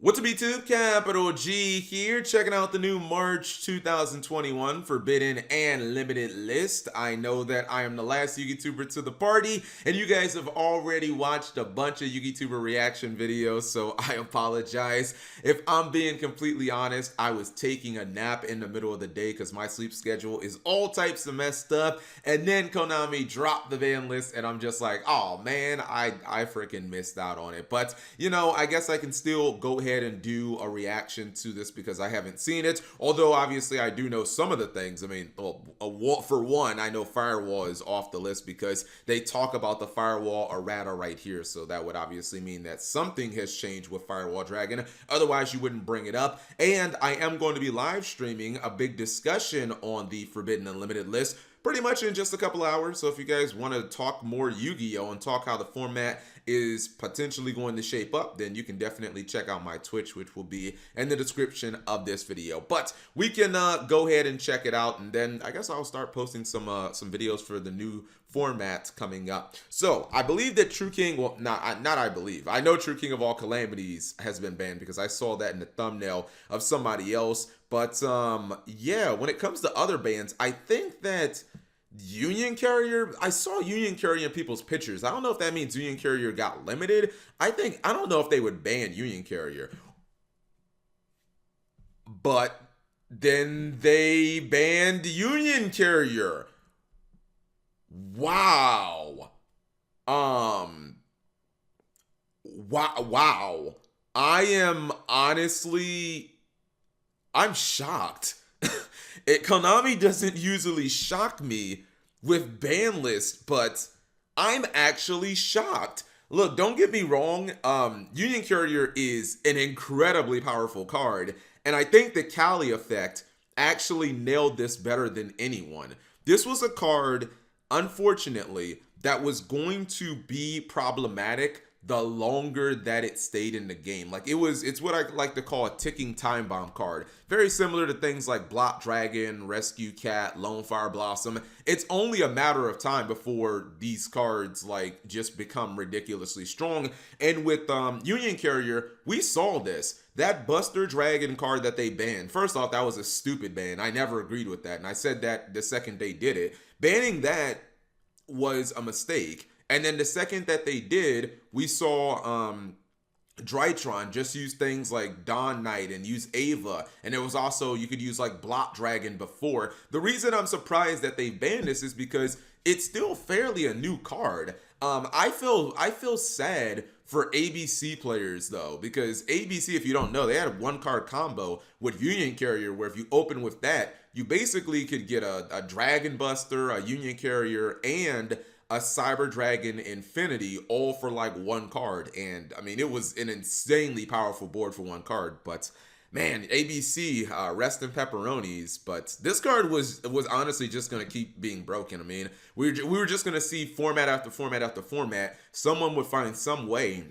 What's up, YouTube? Capital G here, checking out the new March 2021 Forbidden and Limited list. I know that I am the last YouTuber to the party, and you guys have already watched a bunch of YouTuber reaction videos, so I apologize. If I'm being completely honest, I was taking a nap in the middle of the day because my sleep schedule is all types of messed up, and then Konami dropped the ban list, and I'm just like, oh man, I freaking missed out on it. But, you know, I guess I can still go ahead and do a reaction to this because I haven't seen it. Although obviously I do know some of the things. I mean, for one, I know Firewall is off the list because they talk about the Firewall errata right here. So that would obviously mean that something has changed with Firewall Dragon. Otherwise, you wouldn't bring it up. And I am going to be live streaming a big discussion on the Forbidden Unlimited list pretty much in just a couple hours. So if you guys want to talk more Yu-Gi-Oh and talk how the format is potentially going to shape up, then you can definitely check out my Twitch, which will be in the description of this video. But we can go ahead and check it out, and then I guess I'll start posting some videos for the new format coming up. So I believe that True King, well, not I believe, I know True King of All Calamities has been banned because I saw that in the thumbnail of somebody else. But yeah, when it comes to other bans, I think that Union Carrier, I saw Union Carrier in people's pictures. I don't know if that means Union Carrier got limited. I don't know if they would ban Union Carrier. But then they banned Union Carrier. Wow. Wow. I am honestly, I'm shocked. Konami doesn't usually shock me with ban lists, but I'm actually shocked. Look, don't get me wrong, Union Carrier is an incredibly powerful card, and I think the Kali effect actually nailed this better than anyone. This was a card, unfortunately, that was going to be problematic the longer that it stayed in the game. Like it's what I like to call a ticking time bomb card. Very similar to things like Block Dragon, Rescue Cat, Lone Fire Blossom. It's only a matter of time before these cards like just become ridiculously strong. And with Union Carrier, we saw this. That Buster Dragon card that they banned, first off, that was a stupid ban. I never agreed with that. And I said that the second they did it. Banning that was a mistake. And then the second that they did, we saw Drytron just use things like Dawn Knight and use Ava. And it was also, you could use like Block Dragon before. The reason I'm surprised that they banned this is because it's still fairly a new card. I feel sad for ABC players though, because ABC, if you don't know, they had a one card combo with Union Carrier where if you open with that, you basically could get a Dragon Buster, a Union Carrier, and a Cyber Dragon Infinity, all for like one card. And I mean, it was an insanely powerful board for one card. But man, ABC, rest in pepperonis. But this card was honestly just gonna keep being broken. I mean, we were just gonna see format after format after format. Someone would find some way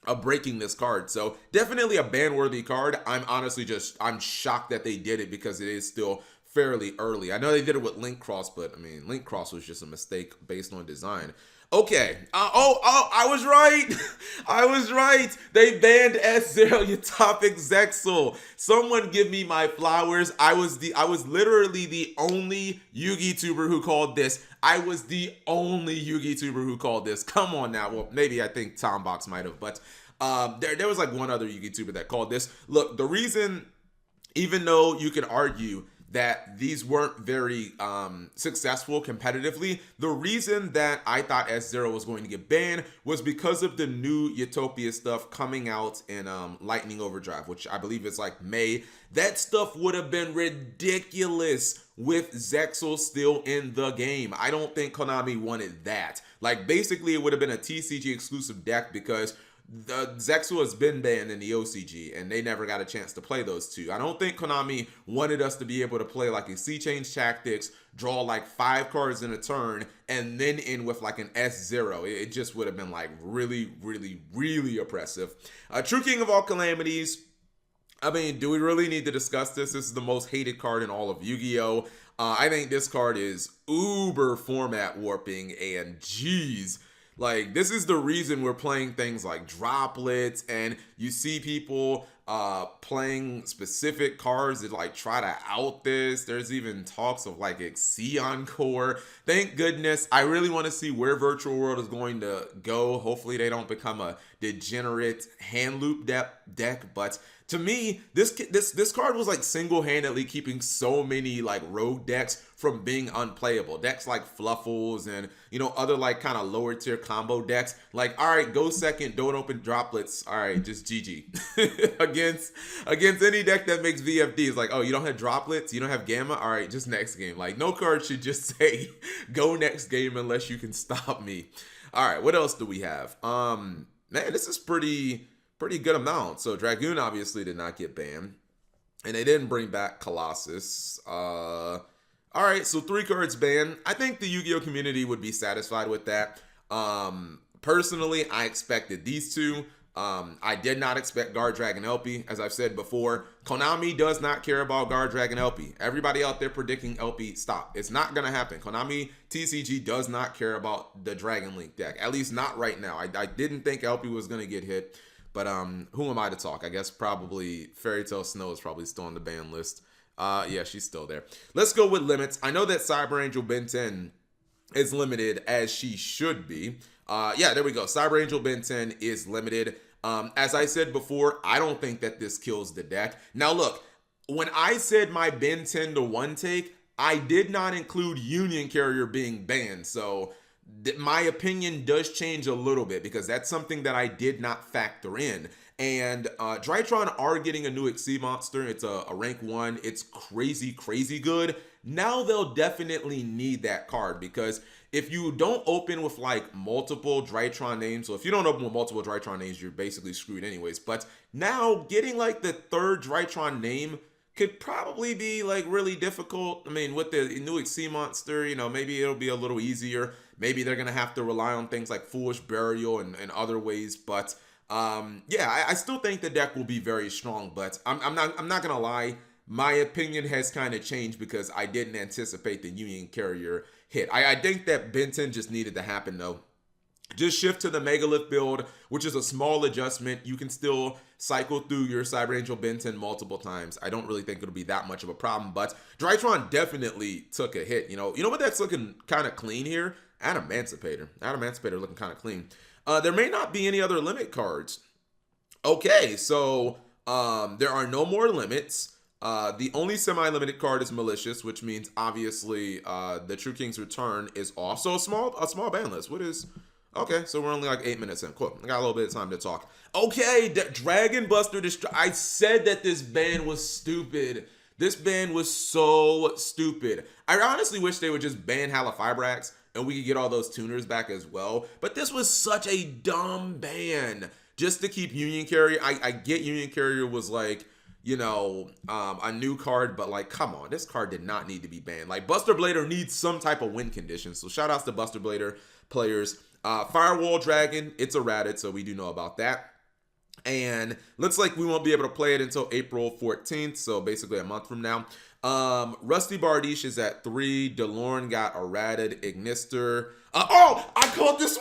of breaking this card. So definitely a ban-worthy card. I'm shocked that they did it because it is still fairly early. I know they did it with Link Cross, but I mean, Link Cross was just a mistake based on design. Okay. I was right. I was right. They banned S0 Utopic Zexal. Someone give me my flowers. I was literally the only Yu-Gi tuber who called this. I was the only Yu-Gi tuber who called this. Come on now. Well, maybe I think Tombox might have, but there was like one other Yu-Gi tuber that called this. Look, the reason, even though you could argue that these weren't very successful competitively, the reason that I thought S0 was going to get banned was because of the new Utopia stuff coming out in Lightning Overdrive, which I believe is like May. That stuff would have been ridiculous with Zexal still in the game. I don't think Konami wanted that. Like, basically, it would have been a TCG exclusive deck because the Zexal has been banned in the OCG, and they never got a chance to play those two. I don't think Konami wanted us to be able to play like a Sea Change Tactics, draw like 5 cards in a turn, and then end with like an S0. It just would have been like really, really, really oppressive. True King of All Calamities. I mean, do we really need to discuss this? This is the most hated card in all of Yu-Gi-Oh! I think this card is uber format warping, and geez, like, this is the reason we're playing things like droplets, and you see people playing specific cards that like try to out this. There's even talks of like Xeon Core. Thank goodness. I really want to see where Virtual World is going to go. Hopefully they don't become a degenerate hand loop deck, but to me, this card was like single-handedly keeping so many like rogue decks from being unplayable. Decks like Fluffles and other like kind of lower tier combo decks. Like, all right, go second, don't open droplets. All right, just GG against any deck that makes VFDs. Like, oh, you don't have droplets, you don't have gamma. All right, just next game. Like, no card should just say go next game unless you can stop me. All right, what else do we have? Man, this is pretty good amount. So Dragoon obviously did not get banned, and they didn't bring back Colossus. All right, so 3 cards banned. I think the Yu-Gi-Oh community would be satisfied with that. Personally, I expected these 2. I did not expect Guard Dragon LP. As I've said before, Konami does not care about Guard Dragon LP. Everybody out there predicting LP, stop. It's not going to happen. Konami TCG does not care about the Dragon Link deck, at least not right now. I didn't think LP was going to get hit. But who am I to talk? I guess probably Fairy Tail Snow is probably still on the ban list. Yeah, she's still there. Let's go with limits. I know that Cyber Angel Ben 10 is limited, as she should be. Yeah, there we go. Cyber Angel Ben 10 is limited. As I said before, I don't think that this kills the deck. Now look, when I said my Ben 10 to 1 take, I did not include Union Carrier being banned. So my opinion does change a little bit because that's something that I did not factor in. And Drytron are getting a new Xyz monster. It's a rank 1. It's crazy good. Now they'll definitely need that card because if you don't open with like multiple Drytron names, so if you don't open with multiple Drytron names, you're basically screwed anyways. But now getting like the 3rd Drytron name could probably be like really difficult. I mean, with the new Xyz monster, maybe it'll be a little easier. Maybe they're gonna have to rely on things like Foolish Burial and other ways. But yeah, I still think the deck will be very strong. But I'm not gonna lie. My opinion has kind of changed because I didn't anticipate the Union Carrier hit. I think that Ben 10 just needed to happen though. Just shift to the Megalith build, which is a small adjustment. You can still cycle through your Cyber Angel Ben 10 multiple times. I don't really think it'll be that much of a problem, but Drytron definitely took a hit. You know what that's looking kind of clean here? Adamancipator. Adamancipator looking kind of clean. There may not be any other limit cards. Okay, so there are no more limits. The only semi-limited card is Malicious, which means obviously the True King's Return is off. So a small ban list. What is... Okay, so we're only like 8 minutes in. Cool. I got a little bit of time to talk. Okay, Dragon Buster I said that this ban was stupid. This ban was so stupid. I honestly wish they would just ban Halifibrax and we could get all those tuners back as well. But this was such a dumb ban. Just to keep Union Carrier. I get Union Carrier was like, a new card, but like, come on, this card did not need to be banned. Like, Buster Blader needs some type of win condition. So shout outs to Buster Blader players. Firewall Dragon, it's errated, so we do know about that. And looks like we won't be able to play it until April 14th, so basically a month from now. Rusty Bardiche is at 3. DeLorne got errated. Ignister. I called this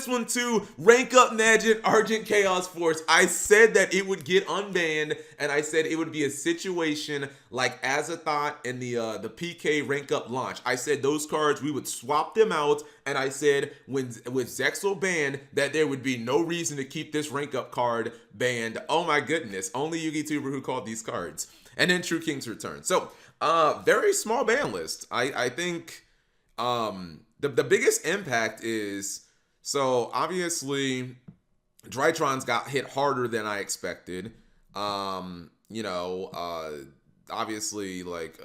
one too. Rank up Magic Argent Chaos Force. I said that it would get unbanned, and I said it would be a situation like Azathoth and the PK rank up launch. I said those cards, we would swap them out, and I said with Zexal banned that there would be no reason to keep this rank up card banned. Oh my goodness, only YugiTuber who called these cards. And then True King's Return. So, very small ban list. I think the biggest impact is, so obviously Drytron's got hit harder than I expected. Obviously like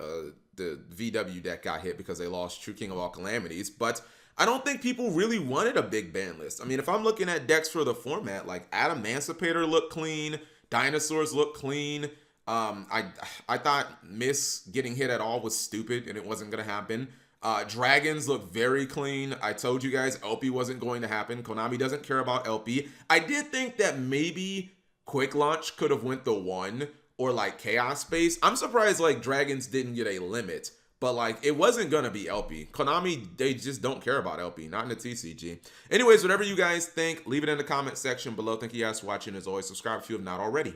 the VW deck got hit because they lost True King of All Calamities, but I don't think people really wanted a big ban list. I mean, if I'm looking at decks for the format, like Adamancipator looked clean, Dinosaurs look clean. I thought Miss getting hit at all was stupid and it wasn't going to happen. Dragons look very clean. I told you guys LP wasn't going to happen. Konami doesn't care about LP. I did think that maybe Quick Launch could have went the 1 or like Chaos Space. I'm surprised like Dragons didn't get a limit, But like, it wasn't gonna be LP. Konami, they just don't care about LP, not in the TCG. Anyways, whatever you guys think, leave it in the comment section below. Thank you guys for watching. As always, subscribe if you have not already.